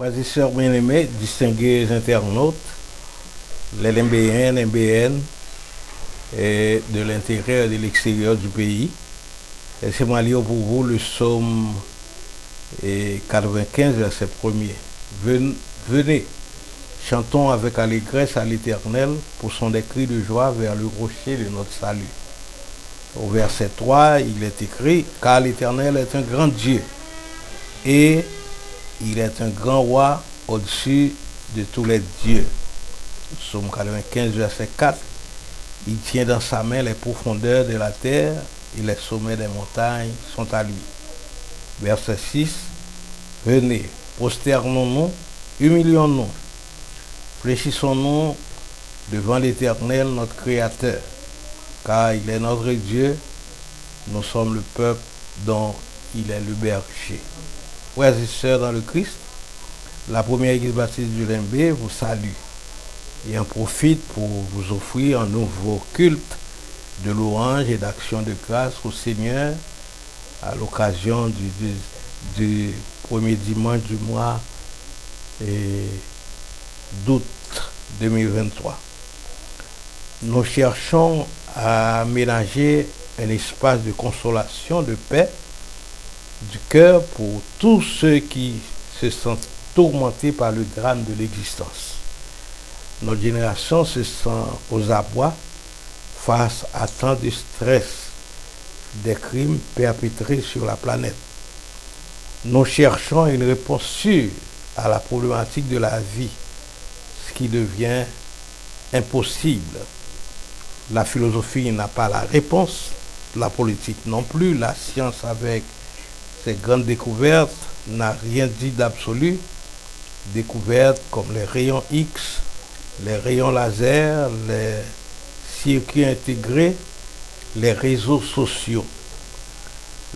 Frères et sœurs bien-aimés, distingués internautes, les LMBN, MBN, et de l'intérieur et de l'extérieur du pays. Laissez-moi lire pour vous le psaume 95, verset 1er. Venez, chantons avec allégresse à l'Éternel, poussons des cris de joie vers le rocher de notre salut. Au verset 3, il est écrit, car l'Éternel est un grand Dieu, et il est un grand roi au-dessus de tous les dieux. Psaume 95, verset 4, il tient dans sa main les profondeurs de la terre, et les sommets des montagnes sont à lui. Verset 6, venez, prosternons-nous, humilions-nous, fléchissons-nous devant l'Éternel, notre Créateur, car il est notre Dieu, nous sommes le peuple dont il est le berger. Frères et sœurs dans le Christ, la première église baptiste du Limbé vous salue et en profite pour vous offrir un nouveau culte de louange et d'action de grâce au Seigneur à l'occasion du premier dimanche du mois d'août 2023. Nous cherchons à ménager un espace de consolation, de paix, du cœur pour tous ceux qui se sentent tourmentés par le drame de l'existence. Notre génération se sent aux abois face à tant de stress, des crimes perpétrés sur la planète. Nous cherchons une réponse sûre à la problématique de la vie, ce qui devient impossible. La philosophie n'a pas la réponse, la politique non plus, la science avec ses grandes découvertes n'a rien dit d'absolu. Découvertes comme les rayons X, les rayons laser, les circuits intégrés, les réseaux sociaux.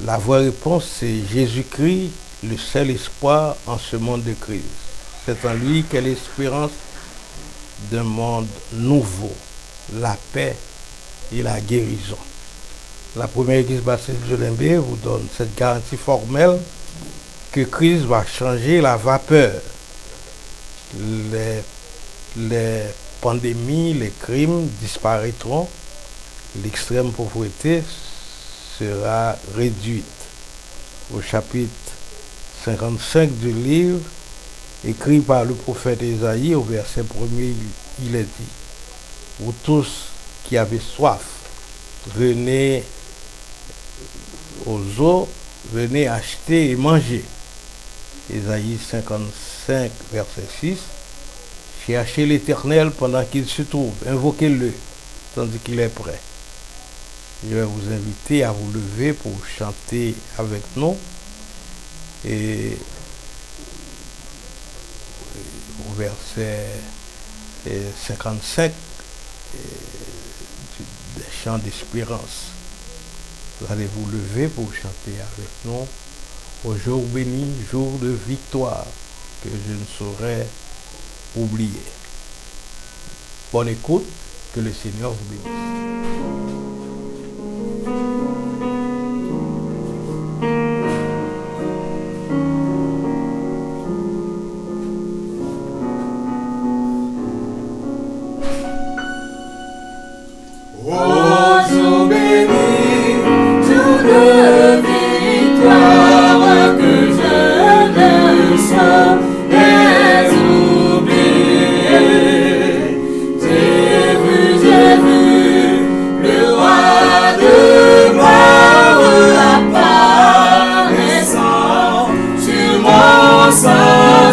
La vraie réponse, c'est Jésus-Christ, le seul espoir en ce monde de crise. C'est en lui qu'est l'espérance d'un monde nouveau, la paix et la guérison. La première église baptiste de Limbé vous donne cette garantie formelle que Christ va changer la vapeur. Les pandémies, les crimes disparaîtront, l'extrême pauvreté sera réduite. Au chapitre 55 du livre, écrit par le prophète Ésaïe, au verset 1er, il est dit, vous tous qui avez soif, venez aux eaux, venez acheter et manger. Ésaïe 55, verset 6. Cherchez l'Éternel pendant qu'il se trouve, invoquez-le tandis qu'il est prêt. Je vais vous inviter à vous lever pour chanter avec nous. Et au verset 55 des chants d'espérance. Vous allez vous lever pour chanter avec nous au jour béni, jour de victoire que je ne saurais oublier. Bonne écoute, que le Seigneur vous bénisse.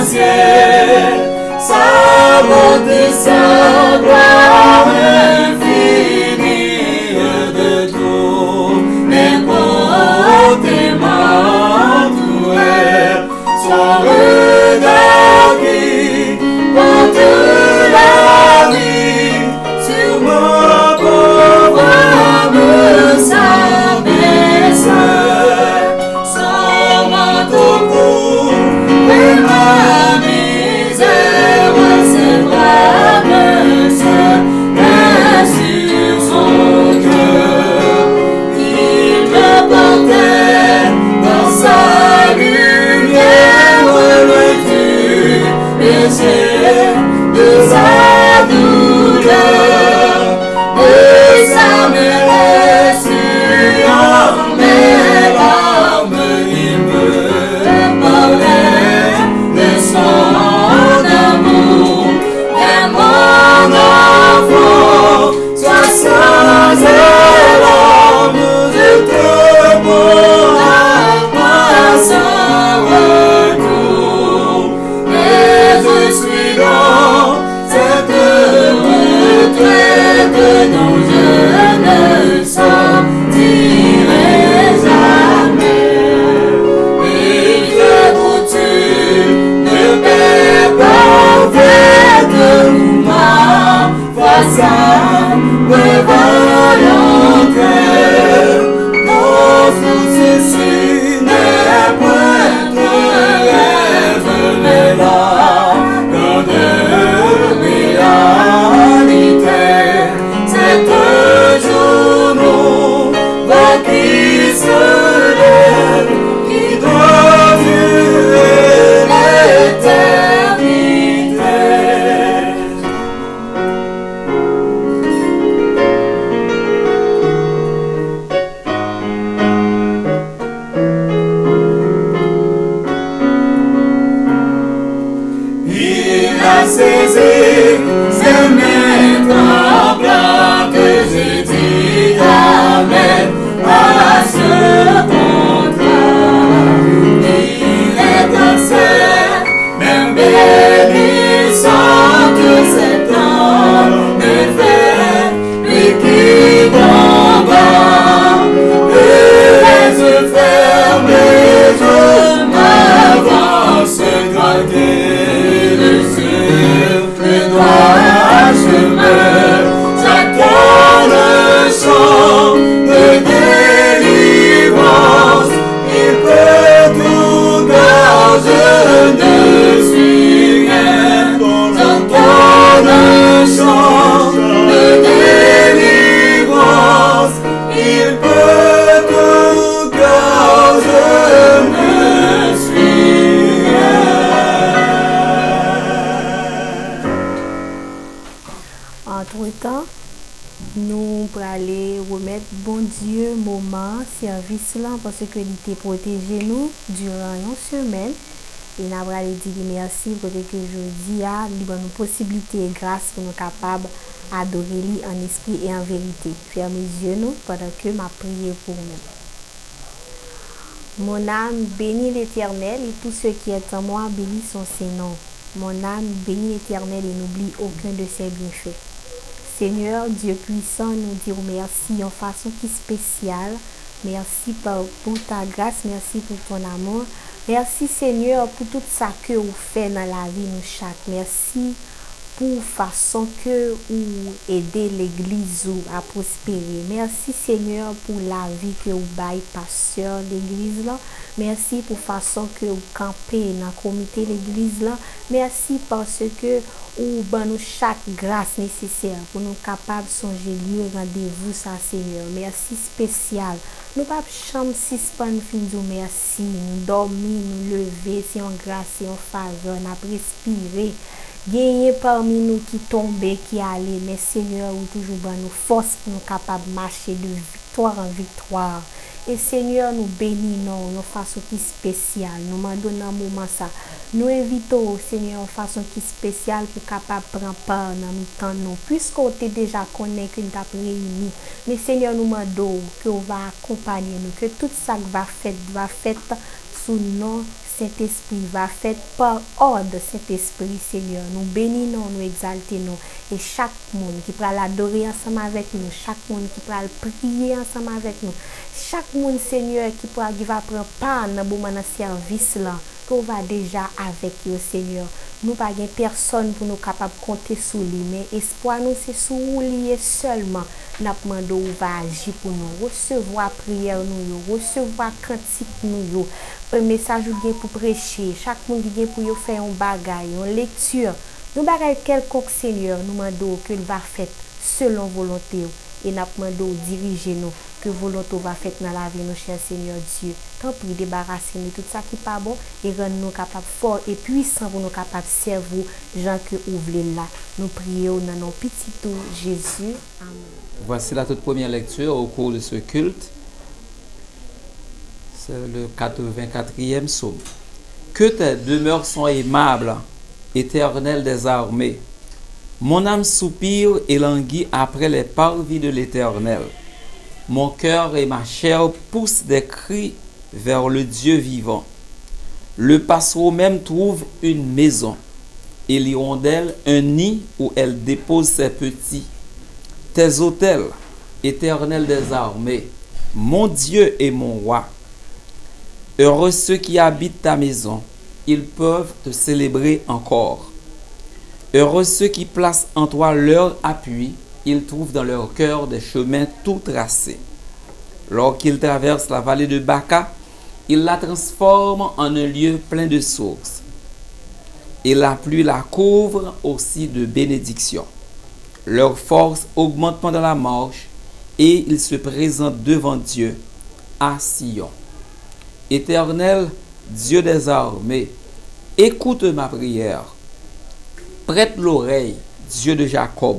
Misère, c'est vrai, léger de sa douleur, de sa blessure, mes larmes, il me parlait de son amour, et mon enfant, sois sans larmes de tes pas sans retour, et je suis dans cette retraite dont je ne sortirai jamais. Et je coutume de paix parfaite où ma foi me volontaire. Dans tout ceci n'est point de rêve, mais la grande réalité. C'est un jour nouveau qui se lève, qui doit durer l'éternité. Il a saisi ses mains tremblantes que j'ai dit amen à ce contrat. Il est ancien, même bénissant que cet homme est fait, lui qui combat. Les yeux fermés, je m'avance gratter le droit chemin. J'attends le chant de délivrance. Il peut tout car je ne suis rien. J'attends le chant de délivrance. Il peut tout car je ne suis rien. Entre-temps, nous pour aller remettre bon Dieu moment service là parce que il était protégé nous durant une semaine et nous allons dire merci parce que jeudi a libre nous possibilité et grâce pour nous capables adorer lui en esprit et en vérité. Fermez les yeux nous pendant que m'a prié pour nous. Mon âme bénit l'Éternel et tout ce qui est en moi bénit son Saint-Nom. Mon âme bénit l'Éternel et n'oublie aucun de ses bienfaits. Seigneur, Dieu puissant, nous disons merci en façon qui spéciale. Merci pour ta grâce, merci pour ton amour. Merci Seigneur pour tout ça que vous faites dans la vie nous chaque. Merci pour façon que vous aidez l'église à prospérer. Merci Seigneur pour la vie que vous baillez pasteur l'église là. Merci pour façon que vous campez dans le comité l'église là. Merci parce que ou ben nous chaque grâce nécessaire pour nous capables songer lieu rendez-vous ça Seigneur. Merci spécial. Nous pas chambre suspend fin du merci. Nous dormir, nous lever, c'est en grâce, c'est en faveur, n'a respirer. Gagner parmi nous qui tomber, qui aller, mais Seigneur ou toujours ben nous force pour nous capables marcher de victoire en victoire. Et Seigneur nous bénissons de façon qui spéciale. Nous demandons dans un moment ça. Nous invitons Seigneur de façon qui spéciale pour capable prendre part dans le temps nous. Puisqu'on t'est déjà connaît que nous t'a réunis. Mais Seigneur nous demandons que on va accompagner nous, que tout ça va fait sous nom Saint-Esprit, va fait par ordre Saint-Esprit Seigneur. Nous bénissons, nous exaltons et chaque monde qui pourra l'adorer ensemble avec nous, chaque monde qui pourra prier ensemble avec nous, chaque monde Seigneur qui pourra qui va prendre part dans le service là, qu'on va déjà avec eux Seigneur. Nous pas gain personne pour nous capable compter sur lui, mais espoir nous c'est sur lui seulement. N'a demandé ou va agir pour nous, recevoir prière nous, recevoir cantique nous, un message ou bien pour prêcher, chaque monde vient pour faire un bagage, une lecture. Nous bagage quelconque Seigneur, nous demandons qu'il va faire selon volonté et n'a demandé diriger nous que volonté va faire dans la vie, nous, cher Seigneur Dieu. Tant pis, débarrasser-nous de tout ça qui n'est pas bon et rendre-nous capables forts et puissants pour nous capables de servir gens que vous voulez là. Nous prions dans nos petits tours, Jésus. Amen. Voici la toute première lecture au cours de ce culte. C'est le 84e psaume. Que tes demeures sont aimables, Éternel des armées. Mon âme soupire et languit après les parvis de l'Éternel. Mon cœur et ma chair poussent des cris vers le Dieu vivant. Le passereau même trouve une maison, et l'hirondelle un nid où elle dépose ses petits. Tes autels, Éternel des armées, mon Dieu et mon roi. Heureux ceux qui habitent ta maison, ils peuvent te célébrer encore. Heureux ceux qui placent en toi leur appui, ils trouvent dans leur cœur des chemins tout tracés. Lorsqu'ils traversent la vallée de Baca, ils la transforment en un lieu plein de sources. Et la pluie la couvre aussi de bénédictions. Leur force augmente pendant la marche et ils se présentent devant Dieu à Sion. Éternel, Dieu des armées, écoute ma prière. Prête l'oreille, Dieu de Jacob.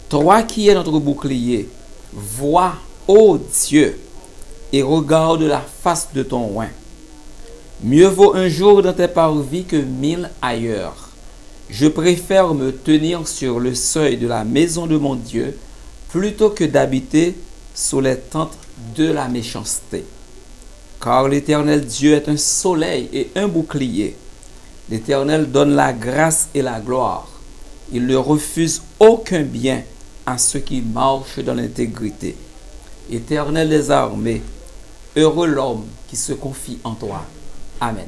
Toi qui es notre bouclier, vois, ô Dieu, et regarde la face de ton roi. Mieux vaut un jour dans tes parvis que 1000 ailleurs. Je préfère me tenir sur le seuil de la maison de mon Dieu plutôt que d'habiter sous les tentes de la méchanceté. Car l'Éternel Dieu est un soleil et un bouclier. L'Éternel donne la grâce et la gloire. Il ne refuse aucun bien à ceux qui marchent dans l'intégrité. Éternel des armées, heureux l'homme qui se confie en toi. Amen.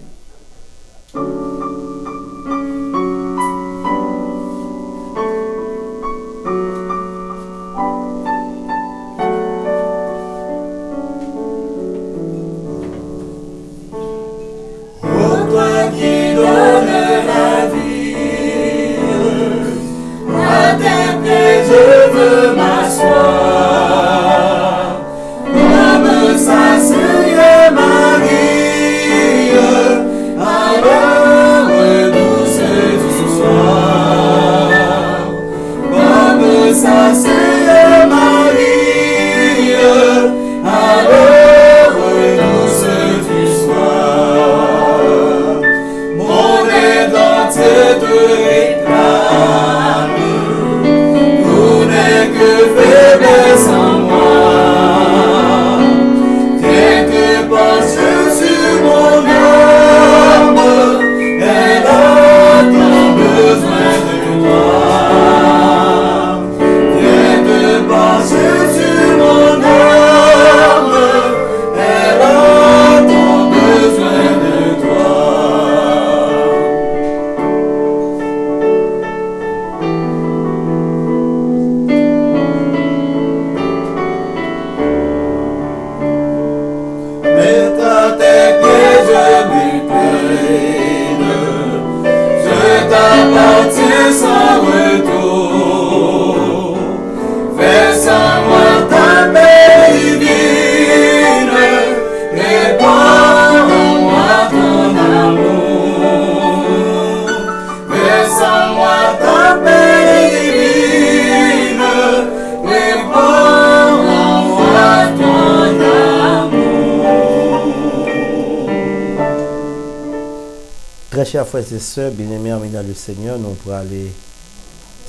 Très chers frères et sœurs, bien-aimés amis dans le Seigneur, nous pourrons aller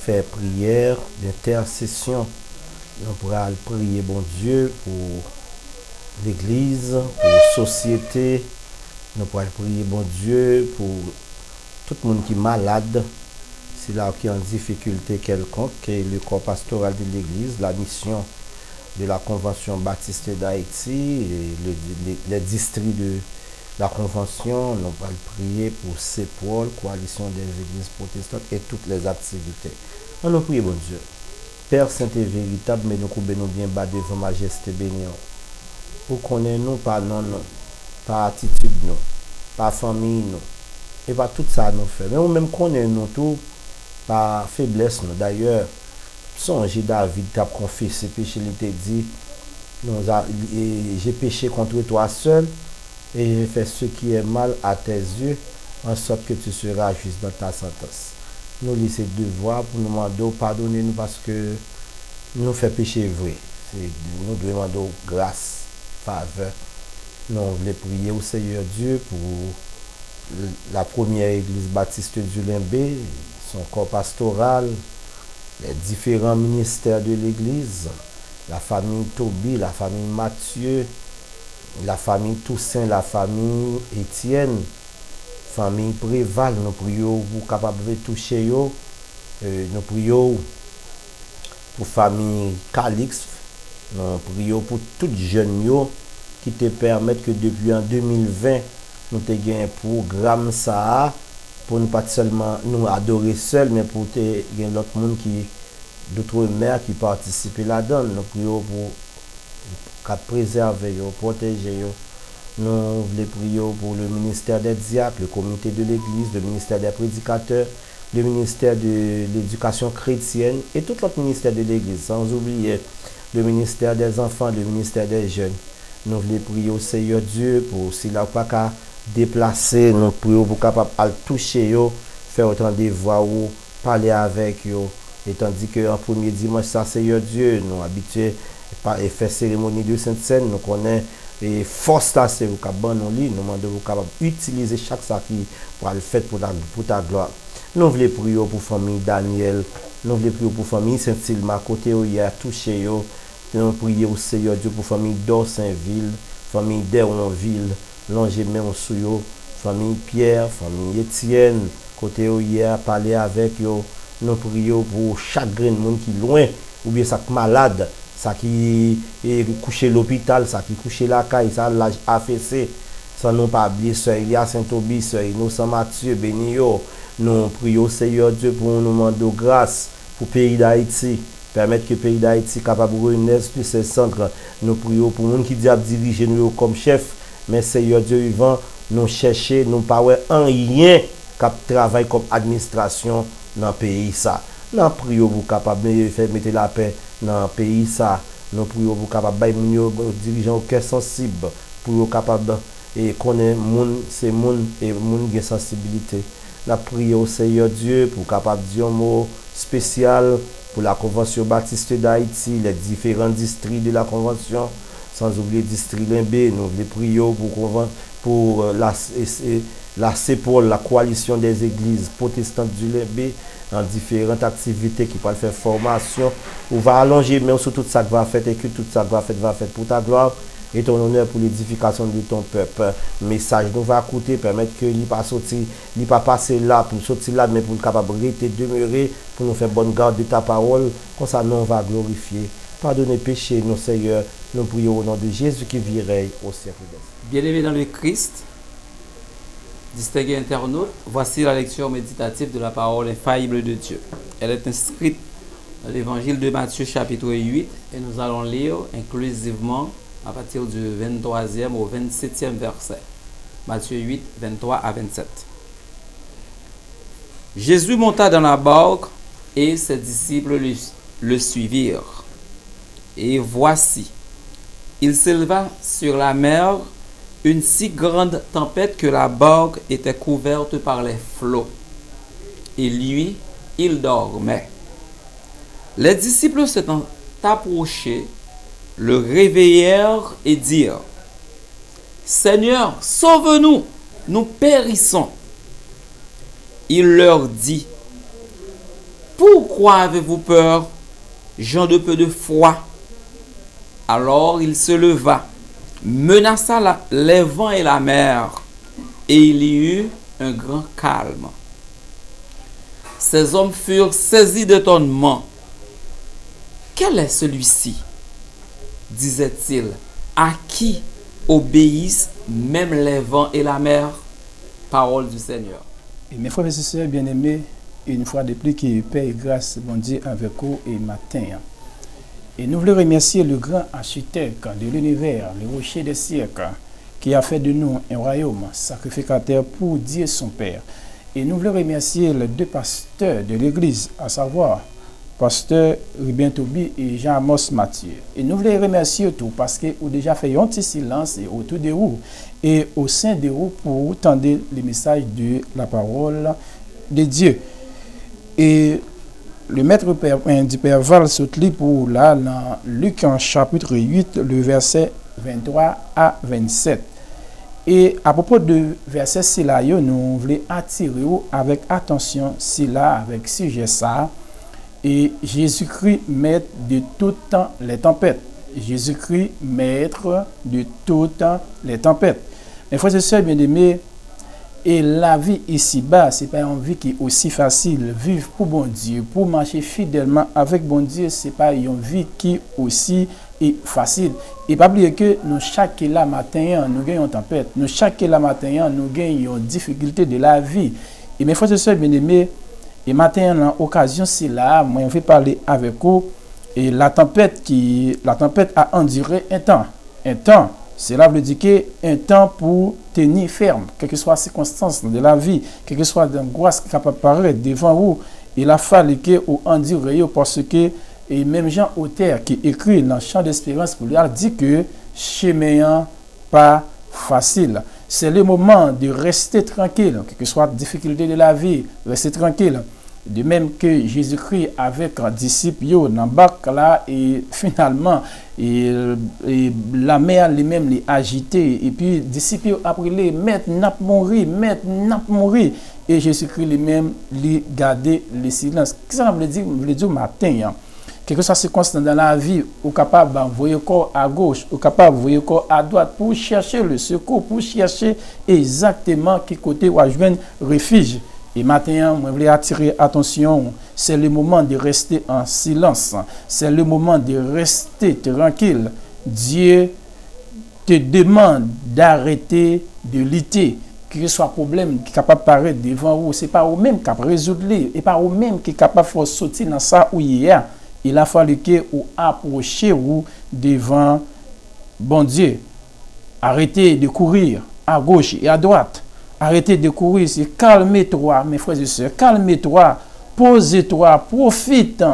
faire prière d'intercession. Nous pourrons aller prier, bon Dieu, pour l'Église, pour la société. Nous pourrons prier, bon Dieu, pour tout le monde qui est malade, c'est là qui est en difficulté quelconque, et le corps pastoral de l'Église, la mission de la Convention baptiste d'Haïti, et les districts de la Convention, nous allons prier pour CEPOL, Coalition des Églises protestantes, et toutes les activités. Nous prions, bon Dieu. Père saint et véritable, mais nous coupons bien bas devant majesté bénion. Pour connaître nous par non, par attitude, nous, par famille, nous, et par tout ça nous fait. Mais nous même connaissons nous tout par faiblesse, nous. D'ailleurs, songez David qui a confessé péché, il t'a dit, J'ai péché contre toi seul et j'ai fait ce qui est mal à tes yeux, en sorte que tu seras juste dans ta sentence. Nous laissons devoir pour nous demander pardonner nous parce que nous fait péché vrai. Nous demandons grâce, faveur. Nous voulons prier au Seigneur Dieu pour la première église baptiste du Limbé, son corps pastoral, les différents ministères de l'église, la famille Toby, la famille Mathieu, la famille Toussaint, la famille Étienne, famille Préval. Nous prions pour capable de toucher yo. Nous prions pour famille Calix. Nous prions pour toutes jeunes yo qui te permettent que depuis en 2020 nous te gagné un programme ça pour ne pas seulement nous adorer seuls, mais pour te gagner l'autre monde qui d'autres mères qui participent là-dedans. Nous prions pour préserver, protéger. Nous voulons prier pour le ministère des diacres, le comité de l'église, le ministère des prédicateurs, le ministère de l'éducation chrétienne et tout l'autre ministère de l'église, sans oublier le ministère des enfants, le ministère des jeunes. Nous voulons prier au Seigneur Dieu pour s'il n'a pas qu'à déplacer, nous prions pour capable à toucher, faire autant de voix ou parler avec eux. Et tandis qu'en premier dimanche, ça, Seigneur Dieu, nous habitués à faire cérémonie de Sainte-Seine, nous connaissons et force là, c'est vous nous nous demandons capable utiliser chaque ça qui pour le faire pour ta gloire. Nous voulons prier pour famille Daniel, nous voulons prier pour famille Saint-Silma, côté où il y a touché yo. Nous prions au Seigneur Dieu pour famille d'Orsainville, famille d'Eronville, Longémen Souyo, famille Pierre, famille Étienne, côté où il y a parlé avec yo. Nous prions pour chaque grain de monde qui est loin, ou bien ça qui est malade, ça qui est couché à l'hôpital, ça qui est couché à la caille, ça l'âge AFC. Sans nous pas oublier Sœur Elia Saint-Obi, Sœur Innocent Mathieu, Benio. Nous prions au Seigneur Dieu pour nous demander grâce pour le pays d'Haïti. Permettre que le pays d'Haïti capable de renaître de ses centres. Nous prions pour nous qui diable diriger nous comme chef. Mais Seigneur Dieu vivant, nous chercher, nous pas en rien qui travaille comme administration dans le pays ça. Nous prions pour capable de faire mettre la paix dans le pays ça. Nous prions pour capable de dirigeants au cœur sensible pour capable et connaître monde c'est monde et monde qui sensibilité. Nous prions au Seigneur Dieu pour capable dire un mot spécial pour la Convention baptiste d'Haïti, les différents districts de la Convention, sans oublier le district Limbé. Nous voulons prier pour la CEPOL, la coalition des églises protestantes du Limbé, en différentes activités qui peuvent faire formation. On va allonger, mais sur tout ça que va faire et que tout ça va faire pour ta gloire et ton honneur pour l'édification de ton peuple. Message nous va coûter, permettre que il pas sortir, il pas passer là pour sortir là, mais pour être capable de rester demeurer, pour nous faire bonne garde de ta parole. Comme ça, nous on va glorifier. Pardonnez péché, nos Seigneur. Nous prions au nom de Jésus qui virait au siècle des siècles. Bien-aimés dans le Christ, distingués internautes, voici la lecture méditative de la parole infaillible de Dieu. Elle est inscrite dans l'évangile de Matthieu chapitre 8 et nous allons lire inclusivement à partir du 23e au 27e verset. Matthieu 8, 23 à 27. Jésus monta dans la barque et ses disciples le suivirent. Et voici, il s'éleva sur la mer une si grande tempête que la barque était couverte par les flots. Et lui, il dormait. Les disciples s'étant approchés, le réveillèrent et dirent: Seigneur, sauve-nous, nous périssons. Il leur dit: Pourquoi avez-vous peur, gens de peu de foi? Alors il se leva, menaça les vents et la mer, et il y eut un grand calme. Ces hommes furent saisis d'étonnement. Quel est celui-ci, disait-il, à qui obéissent même les vents et la mer? Parole du Seigneur. Et mes frères et sœurs bien-aimés, une fois de plus, qui paie grâce, bon Dieu, avec vous et matin. Et nous voulons remercier le grand architecte de l'univers, le rocher des siècles, qui a fait de nous un royaume sacrificateur pour Dieu son Père. Et nous voulons remercier les deux pasteurs de l'Église, à savoir pasteur Rubin Tobi et Jean-Amos Mathieu. Et nous voulons remercier tout parce que vous déjà fait un petit silence autour de vous et au sein de vous pour entendre les messages de la parole de Dieu. Et le maître du Père Val se lit pour là dans Luc en chapitre 8, le verset 23 à 27. Et à propos de verset ci là, nous voulons attirer avec attention ci là, avec sujet ça. Et Jésus-Christ, maître de tout temps les tempêtes. Jésus-Christ, maître de tout temps les tempêtes. Mes frères et sœurs bien-aimés, et la vie ici-bas, ce n'est pas une vie qui est aussi facile. Vivre pour bon Dieu, pour marcher fidèlement avec bon Dieu, ce n'est pas une vie qui est aussi facile. Et pas oublier que nous, chaque là matin, nous gagnons une tempête. Nous, chaque là matin, nous gagnons une difficulté de la vie. Et mes frères et sœurs bien-aimés, et maintenant, l'occasion, c'est là, moi, je vais parler avec vous. Et la tempête a enduré un temps. Un temps, cela veut dire qu'un temps pour tenir ferme, quelles que soient les circonstances de la vie, quelle que soit l'angoisse qui est capable d'apparaître devant vous. Il a fallu que vous endurez parce que, et même Jean Auteur qui écrit dans Chant d'espérance pour lui, dit que chemin pas facile. C'est le moment de rester tranquille, quelle que soit la difficulté de la vie, rester tranquille. De même que Jésus-Christ avec un disciple dans la barque là et finalement la mer lui-même les agité et puis les disciples après les mettre n'a mourir et Jésus-Christ lui-même lui garder le silence. Qu'est-ce que ça veut dire matin quelque chose c'est constant dans la vie ou capable d'envoyer corps à gauche ou capable d'envoyer corps à droite pour chercher le secours, pour chercher exactement quel côté où joindre refuge. Et maintenant, je voulais attirer attention, c'est le moment de rester en silence, c'est le moment de rester tranquille. Dieu te demande d'arrêter de lutter, que ce soit problème qui est capable de paraître devant vous, ce n'est pas vous-même qui est résoudre, et pas vous-même qui est capable de sortir dans ça où il y a. Il a fallu que vous approchez vous devant bon Dieu. Arrêtez de courir à gauche et à droite. Arrêtez de courir, calmez-toi, mes frères et sœurs, calmez-toi, posez-toi, profite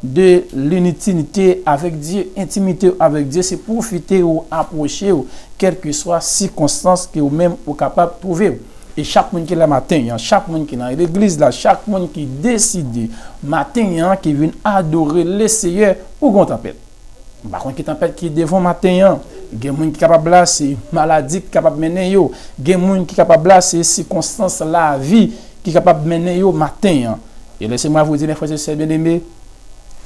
de l'intimité avec Dieu, intimité avec Dieu, c'est profiter ou approcher, ou quelles que soient les circonstances que vous-même êtes capable de trouver. Et chaque monde qui est là matin, chaque monde qui est dans l'église, là, chaque monde qui décide matin, qui vient adorer le Seigneur, ou qu'on tempête. Par contre, qui tempête qui est devant matin, il y a des gens qui sont capables de c'est maladie qui est capable de mener yo. Il y a des gens qui sont capables de c'est circonstances la vie qui est capable de mener yo matin. Et laissez-moi vous dire mes frères et sœurs bien-aimés,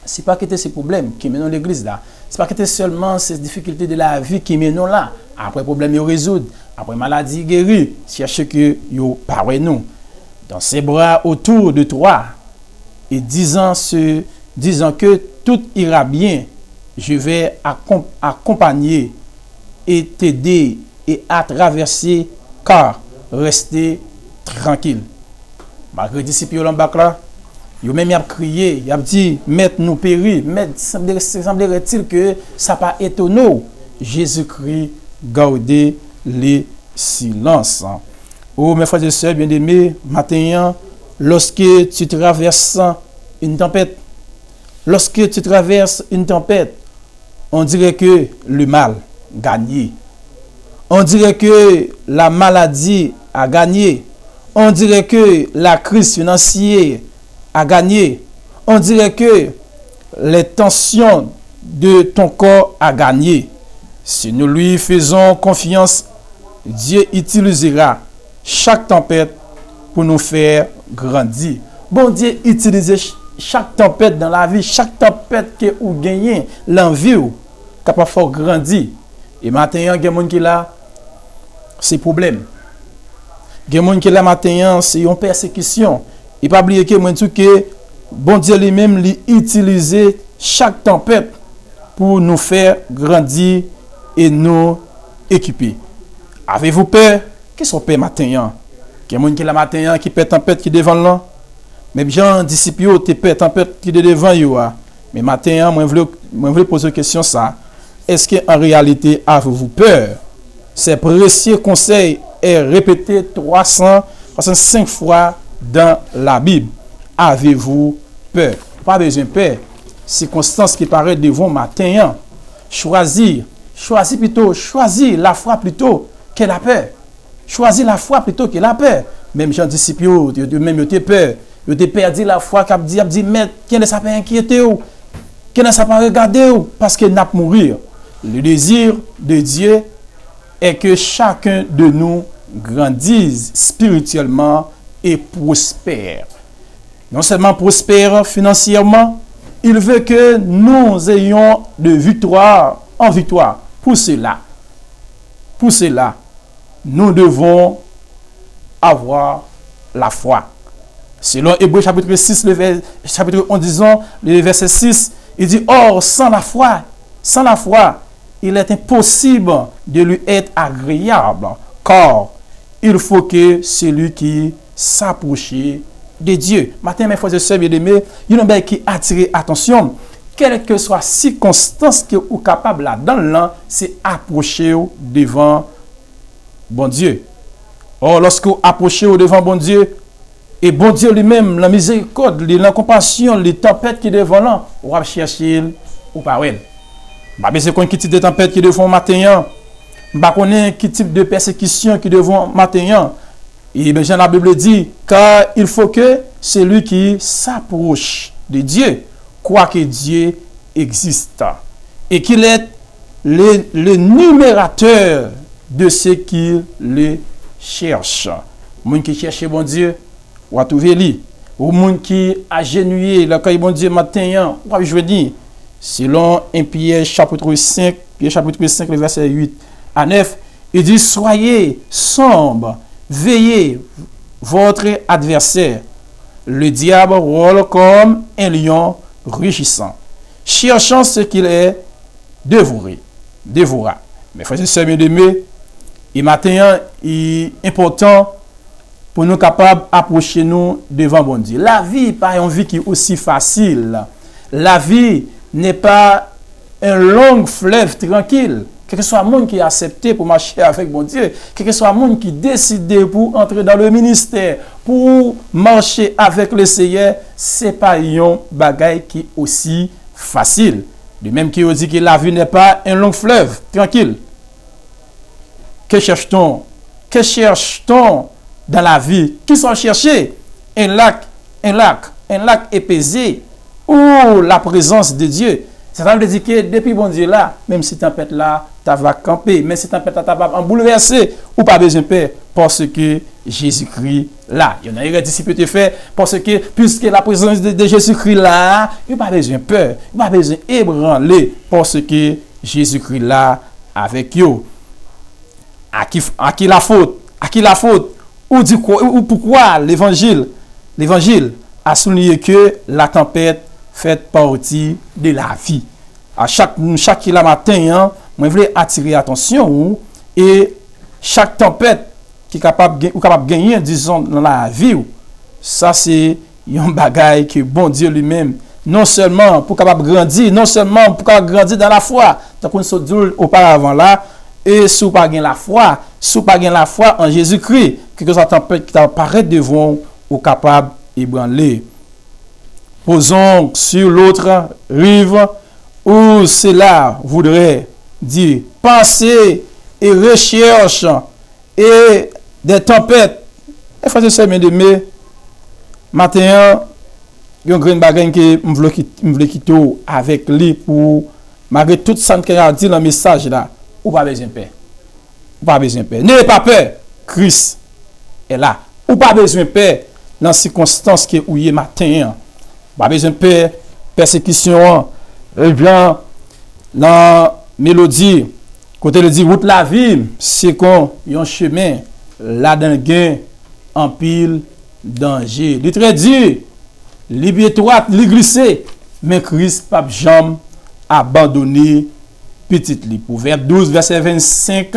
c'est pas que ces problèmes qui mènent l'église là. C'est pas que seulement ces difficultés de la vie qui mènent là. Après problème yo résoudre, après maladie guérie, cherchez que yo paré nous. Dans ses bras autour de toi et disant que tout ira bien. Je vais accompagner et t'aider et à traverser car restez tranquille. Malgré disciples là, ils même a crié, il a dit maître nous périt, maître semblerait-il que ça pas étonnant. Jésus-Christ gardez les silences. Oh mes frères et sœurs bien-aimés, matin lorsque tu traverses une tempête, on dirait que le mal gagné. On dirait que la maladie a gagné. On dirait que la crise financière a gagné. On dirait que les tensions de ton corps a gagné. Si nous lui faisons confiance, Dieu utilisera chaque tempête pour nous faire grandir. Bon Dieu utilise chaque tempête dans la vie, chaque tempête que vous gagnez, l'envie capable de faire grandir. Et maintenant, il y a des gens qui là, c'est problème. Il y a des gens qui là, maintenant, c'est une persécution. Et pas oublier que bon Dieu lui-même utilise chaque tempête pour nous faire grandir et nous équiper. Avez-vous peur? Qu'est-ce qu'on peur maintenant? Il y a des gens qui là, maintenant, qui peur tempête qui devant là. Mais gens disciples te peur tempête qui devant yo. Mais maintenant, moi je veux poser une question ça. Est-ce que en réalité avez-vous peur? Ces précieux conseils est répété 305 fois dans la Bible. Avez-vous peur? pas besoin de peur. Circonstances qui paraissent devant matin, choisir la foi plutôt que la peur. Choisir la foi plutôt que la peur. Même Jean disciples, même ils ont peur. Ils ont perdu la foi, ils ont dit, mais qui ne s'est pas inquiété, qui ne s'est pas regardé, parce qu'il n'a pas mourir. Le désir de Dieu est que chacun de nous grandisse spirituellement et prospère. Non seulement prospère financièrement, il veut que nous ayons de victoire en victoire. Pour cela, nous devons avoir la foi. Selon Hébreux chapitre 6, chapitre 11, disons, le verset 6, il dit, or, sans la foi, il est impossible de lui être agréable, car il faut que celui qui s'approche de Dieu. Matin, mes frères et sœurs bien-aimés, il y a un qui attire attention. Quelle que soit la circonstance que vous êtes capable là-dedans, c'est approcher devant bon Dieu. Or, lorsque vous approchez devant bon Dieu, et bon Dieu lui-même, la miséricorde, la compassion, les tempêtes qui devant là, vous allez chercher ou pas. Je connais quel type de tempête qui devant matin. Je connais quel type de persécution qui devant matin. Et bien, la Bible dit, car il faut que celui qui s'approche de Dieu, croit que Dieu existe. Et qu'il est le numérateur de ceux qui le cherchent. Les gens qui cherchent bon Dieu, ou à trouver lui. Ou les gens qui agenouillent, là, quand bon Dieu matin, ou à jeudi. Selon 1 Pierre chapitre 5, le verset 8 à 9, il dit, soyez sombres, veillez votre adversaire. Le diable rôle comme un lion rugissant, cherchant ce qu'il est dévorera. Mais frères et sœurs bien-aimés, et matin, il est important pour nous capables d'approcher nous devant bon Dieu. La vie n'est pas une vie qui est aussi facile. La vie n'est pas un long fleuve tranquille. Quel que soit le monde qui est accepté pour marcher avec bon Dieu, quel que soit le monde qui décide pour entrer dans le ministère, pour marcher avec le Seigneur, ce n'est pas un bagage qui est aussi facile. De même qu'il dit que la vie n'est pas un long fleuve tranquille. Que cherche-t-on? Que cherche-t-on dans la vie? Qui sont cherchés? Un lac épaisé ou la présence de Dieu. Ça veut dire que depuis bon Dieu là, même si tempête là, tu vas camper, même si tempête là, tu vas bouleverser, ou pas besoin de peur, parce que Jésus-Christ là. Il y en a un disciple te fait, parce que puisque la présence de Jésus-Christ là, il n'y a pas besoin de peur, il n'y a pas besoin d'ébranler, parce que Jésus-Christ là avec eux. À qui la faute? À qui la faute? Ou pourquoi l'évangile a souligné que la tempête fait partie de la vie. À chaque matin, je voulais attirer attention et chaque tempête qui est capable de gagner, disons, dans la vie, ça c'est un bagage que bon Dieu lui-même, non seulement pour capable grandir, non seulement pour capable grandir dans la foi, donc on se dit auparavant là, et si vous n'avez pas la foi en Jésus-Christ, quelque chose tempête qui apparaît devant ou capable d'ébranler. Posons sur l'autre rive où cela voudrait dire pensée et recherche et des tempêtes. Et frères et sœurs bien-aimés, matin, il y a un grand bagage que je veux quitter avec lui pour malgré tout ça qu'il a dit dans le message là. Ou pas besoin de peur. Ou pas besoin de peur. N'ayez pas peur. Christ est là. Ou pas besoin de peur dans les circonstances que vous y matin. Pas besoin de peur. Persécution. Eh bien, dans la mélodie, quand elle dit route la vie, c'est qu'on y a un chemin là dans gain en pile danger. Il très dit, libre étroite, li glissé, mais Christ pas jamais abandonné petite li. Proverbe 12 verset 25,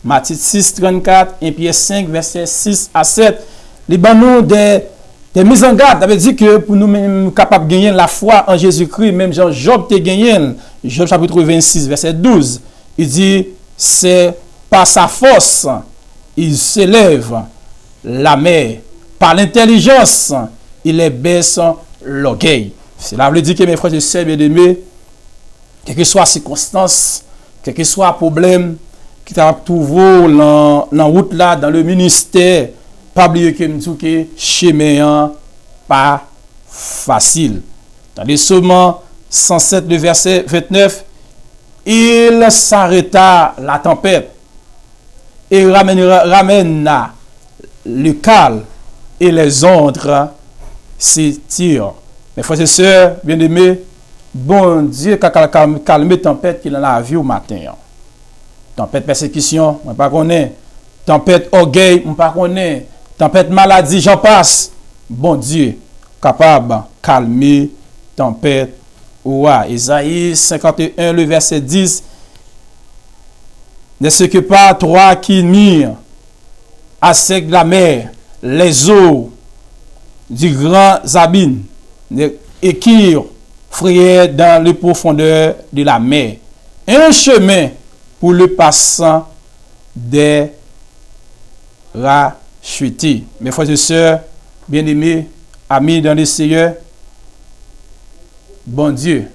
Matthieu 6 34, 1 Pierre 5 verset 6 à 7. Les banon des mises en garde, ça veut dire que pour nous même capables de gagner la foi en Jésus-Christ, même Jean Job te gagné, Job chapitre 26 verset 12, il dit c'est par sa force il s'élève la mer, par l'intelligence il baisse l'orgueil. Cela veut dire que mes frères et sœurs bien-aimés, quelles que soient les circonstances, quel que soit le problème qui t'a trouvé dans la route là, dans le ministère, pas oublier que nous que chemin pas facile. Dans les Psaumes 107, le verset 29, il s'arrêta la tempête et ramena le calme et les ondes s'étirent. Mes frères et sœurs, bien-aimés, bon Dieu qui a calmé la tempête qu'il en a vu au matin. Tempête persécution, on ne pas connaît. Tempête orgueil, on ne pas connaît. Tempête maladie, j'en passe. Bon Dieu, capable de calmer tempête. Ouais. Isaïe 51, le verset 10. N'est-ce que pas toi qui mire à sec de la mer, les eaux du grand abîme, et qui frayait dans les profondeurs de la mer. Un chemin pour le passant des rachetés. Mes frères et sœurs, bien-aimés, amis dans le Seigneur, bon Dieu,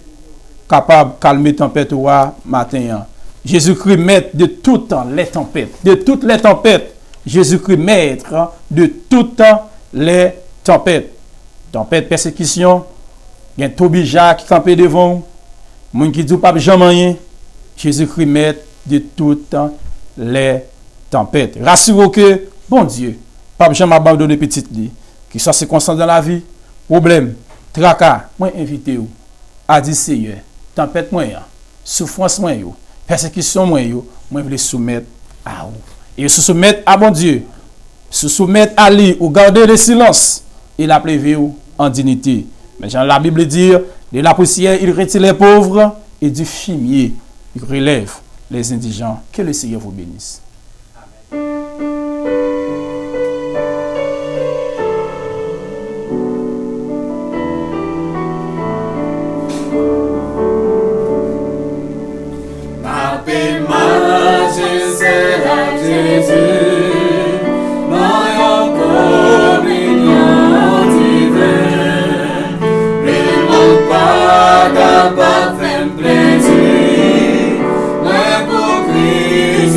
capable de calmer tempête ou matin. Jésus-Christ, maître de tout temps les tempêtes, de toutes les tempêtes. Jésus-Christ, maître de tout temps les tempêtes. Tempête, persécution, il y a Tobija qui campait devant, moun qui dit pas jamais rien. Jésus-Christ, maître de toutes les tempêtes. Rassurez-vous que, bon Dieu, pas jamais abandonner petite vie, qui soit circonstance dans la vie, problème, tracas, moi invité vous à dire Seigneur, tempête moi, souffrance moi, persécution moi, moi je les soumettre à vous. Et se soumettre à bon Dieu, se soumettre à lui, ou garder le silence, il a prévu en dignité. Mais dans la Bible dit, de la poussière, il retire les pauvres, et du fumier, il relève les indigents. Que le Seigneur vous bénisse. Plaisir, mais pour Christ,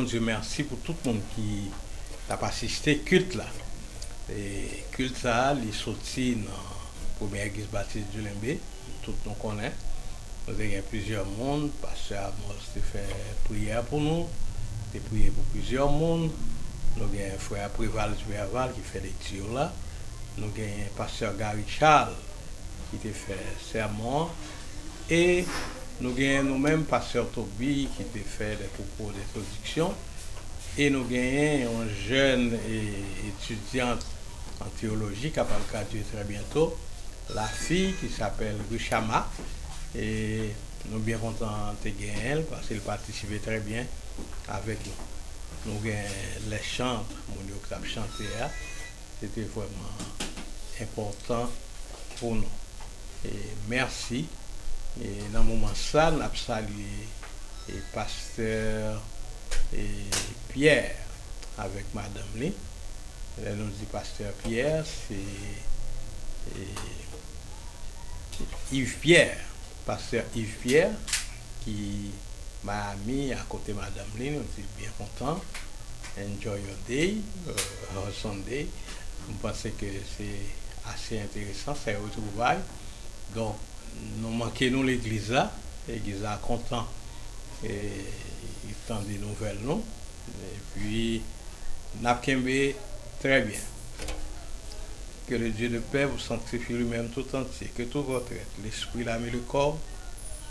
bon Dieu merci pour tout le monde qui a assisté culte là. Et culte ça, il est sorti dans la première église baptiste du Limbe, tout le monde connaît. Nous avons plusieurs mondes, pasteur Amos a fait prière pour nous, il a prié pour plusieurs mondes. Nous avons un frère Préval du Verval qui fait des tirs là. Nous avons un pasteur Gary Charles qui a fait sermon. Et nous avons nous-mêmes pasteur Toby qui a fait des propos d'introduction. Et nous avons un jeune étudiante en théologie qui va graduer très bientôt, la fille qui s'appelle Ruchama. Et nous sommes bien contents de elle parce qu'elle participait très bien avec nous. Nous avons les chants, nous avons chanté, c'était vraiment important pour nous. Et merci. Et dans le moment ça, nous avons salué le pasteur Pierre avec Madame Lee. Elle nous dit pasteur Pierre, c'est Yves Pierre, pasteur Yves Pierre, qui m'a mis à côté de Madame Lee. Nous sommes bien contents. Enjoy your day, or Sunday. Nous pensons que c'est assez intéressant, c'est un retrouvaille. Donc, nous manquons l'église là, l'église là content. Et il tend des nouvelles, non? Et puis, Napkembe, très bien. Que le Dieu de paix vous sanctifie lui-même tout entier, que tout votre être, l'esprit, l'âme et le corps,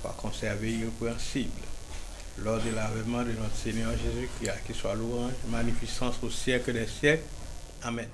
soit conservé irrépréhensible. Lors de l'avènement de notre Seigneur Jésus-Christ, qui soit louange, magnificence au siècle des siècles. Amen.